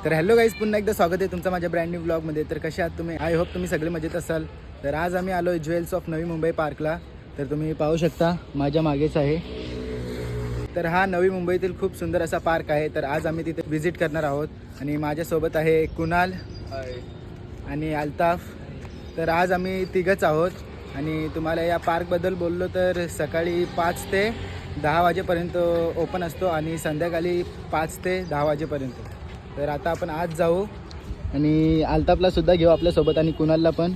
तर hello guys, पुन्हा एकदा स्वागत आहे तुमचं माझ्या ब्रँड न्यू ब्लॉगमध्ये. तर कसे आहात तुम्ही? आय होप तुम्ही सगळे मजेत असाल. तर आज आम्ही आलो ज्वेल्स ऑफ नवी मुंबई पार्कला. तर तुम्ही पाहू शकता माझ्या मागेच आहे. तर हा नवी मुंबईतील खूप सुंदर असा पार्क आहे. तर आज आम्ही तिथे व्हिजिट करणार आहोत आणि माझ्यासोबत आहे कुणाल आणि अल्ताफ. तर आज आम्ही तिघंच आहोत आणि तुम्हाला या पार्कबद्दल बोललो तर सकाळी 5 ते 10 वाजेपर्यंत ओपन असतो आणि संध्याकाळी 5 ते 10 वाजेपर्यंत. तर आता आपण आज जाऊ आणि अल्ताफला सुद्धा घेऊ आपल्यासोबत आणि कुणालला पण.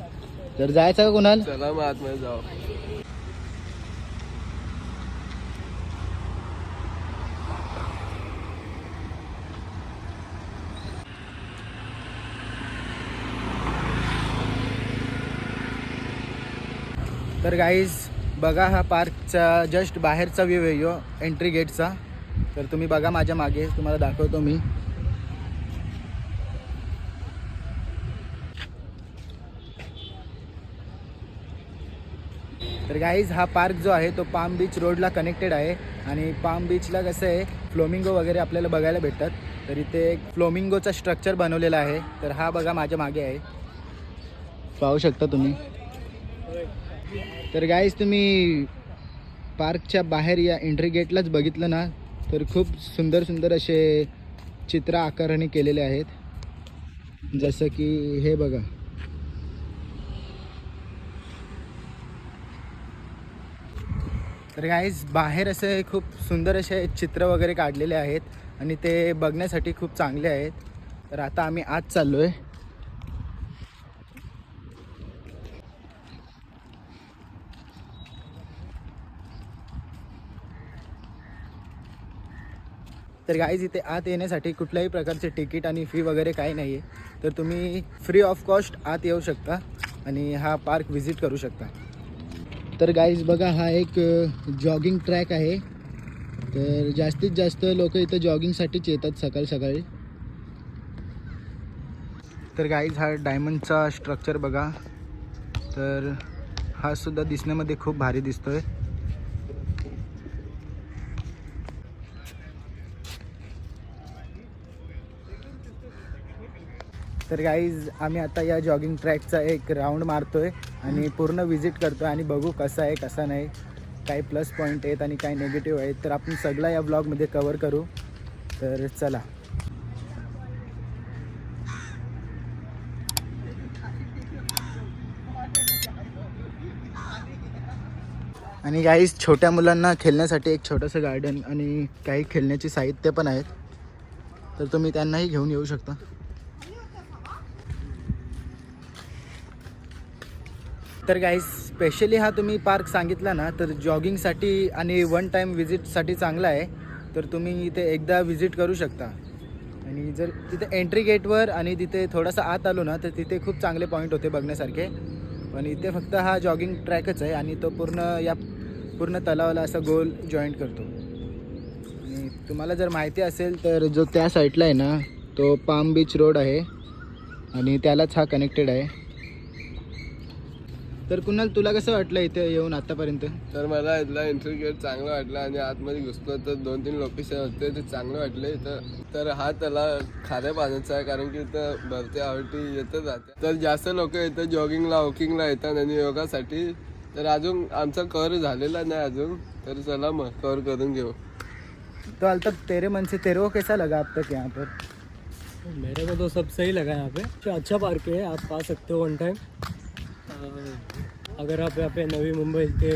तर जायचं का कुणाल? चला मग आतमध्ये जाऊ. तर गाईज बघा, हा पार्कचा जस्ट बाहेरचा व्ह्यू आहे यो एंट्री गेटचा. तर तुम्ही बघा माझ्या मागे, तुम्हाला दाखवतो मी. तर गाईज हा पार्क जो आहे तो पाम बीच रोडला कनेक्टेड आहे आणि पाम बीचला कसं आहे, फ्लोमिंगो वगैरे आपल्याला बघायला भेटतात. तर इथे एक फ्लोमिंगोचा स्ट्रक्चर बनवलेला आहे. तर हा बघा माझ्या मागे आहे, पाहू शकता तुम्ही. तर गाईज तुम्ही पार्कच्या बाहेर या एंट्री गेटलाच बघितलं ना, तर खूप सुंदर सुंदर असे चित्र आकाराने केलेले आहेत. जसं की हे बघा. तर गाईज बाहेर असे खूप सुंदर असे चित्र वगैरे काढलेले आहेत आणि ते बघण्यासाठी खूप चांगले आहेत. तर आता आम्ही आज चाललो आहे. तर गाईज इथे आत येण्यासाठी कुठल्याही प्रकारचे तिकीट आणि फी वगैरे काही नाही आहे. तर तुम्ही फ्री ऑफ कॉस्ट आत येऊ शकता आणि हा पार्क व्हिजिट करू शकता. तर गाईज बघा, हा एक जॉगिंग ट्रॅक आहे. तर जास्तीत जास्त लोक इथं जॉगिंगसाठीच येतात सकाळी सकाळी. तर गाईज हा डायमंडचा स्ट्रक्चर बघा. तर हा सुद्धा दिसण्यामध्ये खूप भारी दिसतोय. तर गाईज आम्ही आता या जॉगिंग ट्रॅकचा एक राऊंड मारतोय आणि पूर्ण विजिट करतोय आणि बघू कसा आहे कसा नाही, काही प्लस पॉईंट आहेत आणि काही निगेटिव्ह आहेत. तर आपण सगळा या ब्लॉगमध्ये कवर करू. तर चला. आणि गाईज छोट्या मुलांना खेळण्यासाठी एक छोटंसं गार्डन आणि काही खेळण्याची साहित्य पण आहेत. तर तुम्ही त्यांनाही घेऊन येऊ शकता. तर गाईज स्पेशली हा तुम्ही पार्क सांगितला ना, तर जॉगिंगसाठी आणि वन टाईम विजिटसाठी चांगला आहे. तर तुम्ही इथे एकदा विजिट करू शकता. आणि जर तिथे एंट्री गेटवर आणि तिथे थोडासा आत आलो ना, तर तिथे खूप चांगले पॉईंट होते बघण्यासारखे. पण इथे फक्त हा जॉगिंग ट्रॅकच आहे आणि तो पूर्ण तलावाला असा गोल जॉईंट करतो. आणि तुम्हाला जर माहिती असेल तर जो त्या साईडला आहे ना, तो पाम बीच रोड आहे आणि त्यालाच हा कनेक्टेड आहे. तर कुणाल, तुला कसं वाटलं इथे येऊन आतापर्यंत? तर मला इथला एंट्री गेट चांगला वाटला आणि आतमध्ये घुसलो तर 2-3 लोकेशन होते ते चांगले वाटले इथं. तर हा त्याला खाऱ्या पाण्याचा आहे, कारण की इथं भरती आवटी येतं जाते. तर जास्त लोक इथं जॉगिंगला वॉकिंगला येतात आणि योगासाठी. तर अजून आमचा कव्हर झालेला नाही अजून. तर चला मग कव्हर करून घेऊ. तो अल्ताफ, तेरे मन से तेरे को कैसा लगा अब तक यहाँ पर? मेरे को तो सब सही लगा यहाँ पे. अच्छा पार्क है, आप आ सकते हो वन टाइम. अगर आप यहाँ पे नवी मुंबई के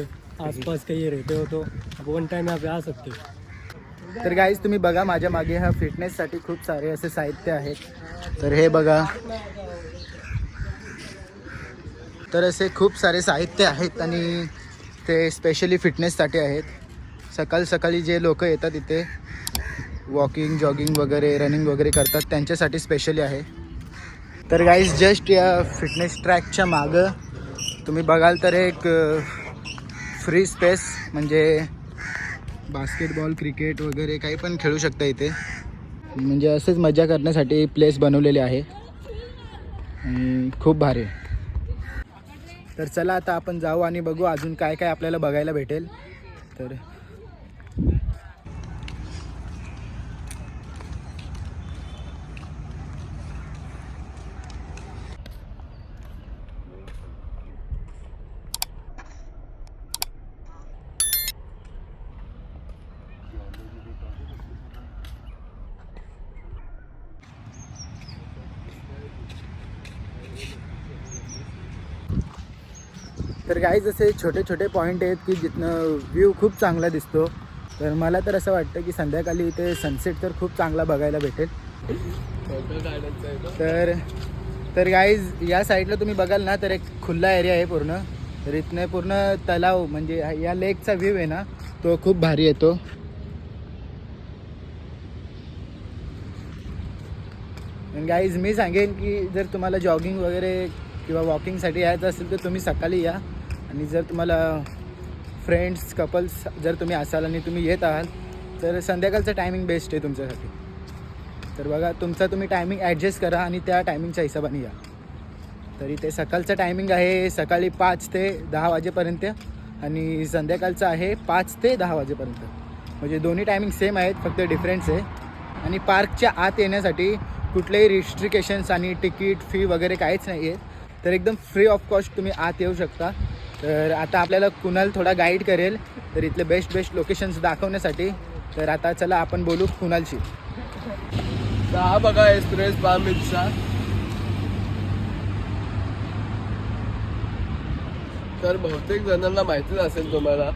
आसपास कहीं रहते हो तो आप वन टाइम यहाँ पे आ सकते हो. तर गाईज तुम्ही बघा माझ्या मागे, हा फिटनेससाठी खूप सारे असे साहित्य आहेत. तर हे बघा, तर असे खूप सारे साहित्य आहेत आणि ते स्पेशली फिटनेससाठी आहेत. सकाळी सकाळी जे लोक येतात इथे वॉकिंग जॉगिंग वगैरे रनिंग वगैरे करतात त्यांच्यासाठी स्पेशली आहे. तर गाईज जस्ट या फिटनेस ट्रॅकच्या मागं तुम्ही बघाल तर एक फ्री स्पेस, म्हणजे बास्केटबॉल क्रिकेट वगैरे काही पण खेळू शकता इथे. म्हणजे असंच मजा करण्यासाठी प्लेस बनवलेली आहे आणि खूप भारी. तर चला आता आपण जाऊ आणि बघू अजून काय काय आपल्याला बघायला भेटेल. तर तर गाईज असे छोटे छोटे पॉईंट आहेत की जिथनं व्ह्यू खूप चांगला दिसतो. तर मला तर असं वाटतं की संध्याकाळी इथे सनसेट तर खूप चांगला बघायला भेटेल. फोटो काढायचा आहे का? तर गाईज या साईडला तुम्ही बघाल ना तर एक खुला एरिया आहे पूर्ण. तर इथनं पूर्ण तलाव म्हणजे या लेकचा व्ह्यू आहे ना तो खूप भारी येतो. गाईज मी सांगेन की जर तुम्हाला जॉगिंग वगैरे किंवा वॉकिंगसाठी यायचं असेल तर तुम्ही सकाळी या. आणि जर तुम्हाला फ्रेंड्स कपल्स जर तुम्ही असाल आणि तुम्ही येत आहात तर संध्याकाळचं टायमिंग बेस्ट आहे तुमच्यासाठी. तर बघा तुमचा तुम्ही टायमिंग ॲडजस्ट करा आणि त्या टायमिंगच्या हिशोबाने या. तरी ते सकाळचं टायमिंग आहे सकाळी 5 ते 10 वाजेपर्यंत आणि संध्याकाळचं आहे 5 ते 10 वाजेपर्यंत. म्हणजे दोन्ही टायमिंग सेम आहेत फक्त डिफरन्स आहे. आणि पार्कच्या आत येण्यासाठी कुठलेही रिस्ट्रिकेशन्स आणि तिकीट फी वगैरे काहीच नाही आहे. तर एकदम फ्री ऑफ कॉस्ट तुम्ही आत येऊ शकता. तर आता आपल्याला कुणाल थोडा गाईड करेल तर इथले बेस्ट लोकेशन्स दाखवण्यासाठी. तर आता चला आपण बोलू कुणालशी. तर हा बघा एक्सप्रेस पाम बीचचा. तर बहुतेक जणांना माहितीच असेल तुम्हाला.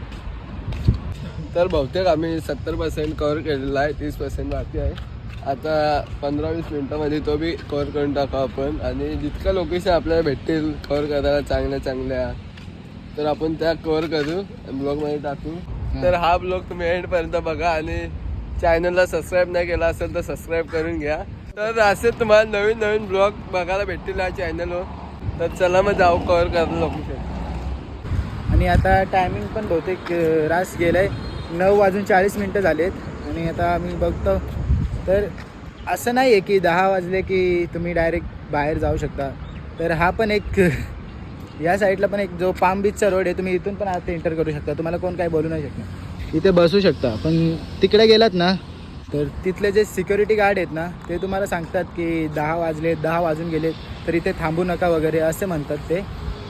तर बहुतेक आम्ही 70% कव्हर केलेला आहे, 30% बाकी आहे. आता 15-20 मिनटामध्ये तो बी कव्हर करून टाकू आपण. आणि जितकं लोकेशन आपल्याला भेटतील कव्हर करायला चांगल्या तर आपण त्या कव्हर करू आणि ब्लॉगमध्ये टाकू. तर हा ब्लॉग तुम्ही एंडपर्यंत बघा आणि चॅनलला सबस्क्राईब नाही केला असेल तर सबस्क्राईब करून घ्या. तर असे तुम्हाला नवीन ब्लॉग बघायला भेटतील या चॅनलवर. तर चला मग जाऊ कव्हर करू लोकेशन. आणि आता टायमिंग पण बहुतेक रास गेलं आहे. 9:40 झालेत आणि आता आम्ही बघतो. तर असं नाही आहे की 10 वाजले की तुम्ही डायरेक्ट बाहेर जाऊ शकता. तर हा पण एक या साईडला पण एक जो पाम बीचचा रोड आहे तुम्ही इथून पण आता एंटर करू शकता. तुम्हाला कोण काही बोलू नाही शकणार. इथे बसू शकता. पण तिकडे गेलात ना तर तिथले जे सिक्युरिटी गार्ड आहेत ना ते तुम्हाला सांगतात की 10 वाजले 10 वाजून गेलेत तर इथे थांबू नका वगैरे असे म्हणतात ते.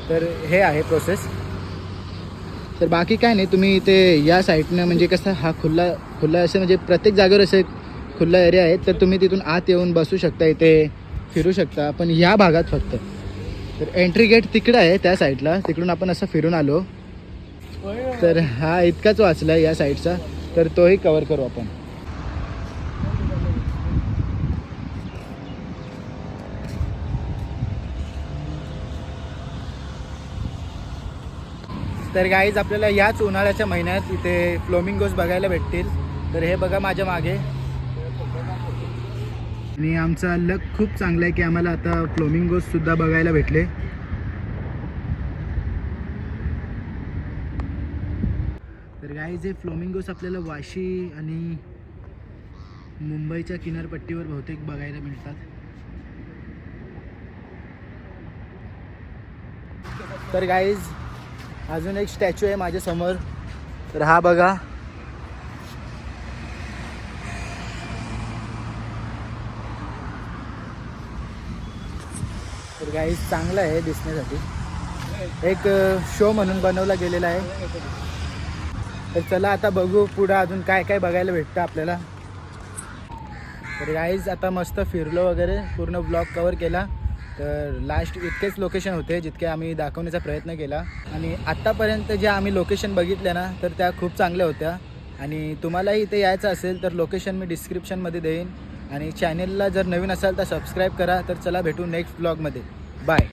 तर हे आहे प्रोसेस. तर बाकी काय नाही तुम्ही इथे या साईडनं म्हणजे कसं हा खुल्ला असं म्हणजे प्रत्येक जागेवर असे खुल्ला एरिया आहे. तर तुम्ही तिथून आत येऊन बसू शकता इथे फिरू शकता. पण या भागात फक्त तर एंट्री गेट तिकडं आहे त्या साईडला. तिकडून आपण असं फिरून आलो तर हा इतकाच वाचला या साईडचा. तर तोही कवर करू आपण. तर गाईज आपल्याला याच उन्हाळ्याच्या महिन्यात इथे फ्लोमिंगोज बघायला भेटतील. तर हे बघा माझ्या मागे. आणि आमचा लक खूप चांगला आहे की आम्हाला आता फ्लोमिंगोज सुद्धा बघायला भेटले. तर गाईज हे फ्लोमिंगोज आपल्याला वाशी आणि मुंबईच्या किनारपट्टीवर बहुतेक बघायला मिळतात. तर गाईज अजून एक स्टॅच्यू आहे माझ्यासमोर. तर हा बघा. तर गाईज चांगलं आहे दिसण्यासाठी. एक शो म्हणून बनवला गेलेला आहे. तर चला आता बघू पुढं अजून काय काय बघायला भेटतं आपल्याला. तर गाईज आता मस्त फिरलो वगैरे पूर्ण ब्लॉग कवर केला. तर लास्ट इतकेच लोकेशन होते जितके आम्ही दाखवण्याचा प्रयत्न केला. आणि आत्तापर्यंत ज्या आम्ही लोकेशन बघितल्या ना तर त्या खूप चांगल्या होत्या. आणि तुम्हालाही इथे यायचं असेल तर लोकेशन मी डिस्क्रिप्शनमध्ये देईन. आणि चॅनलला जर नवीन असाल तर सबस्क्राईब करा. तर चला भेटू नेक्स्ट ब्लॉगमध्ये. बाय.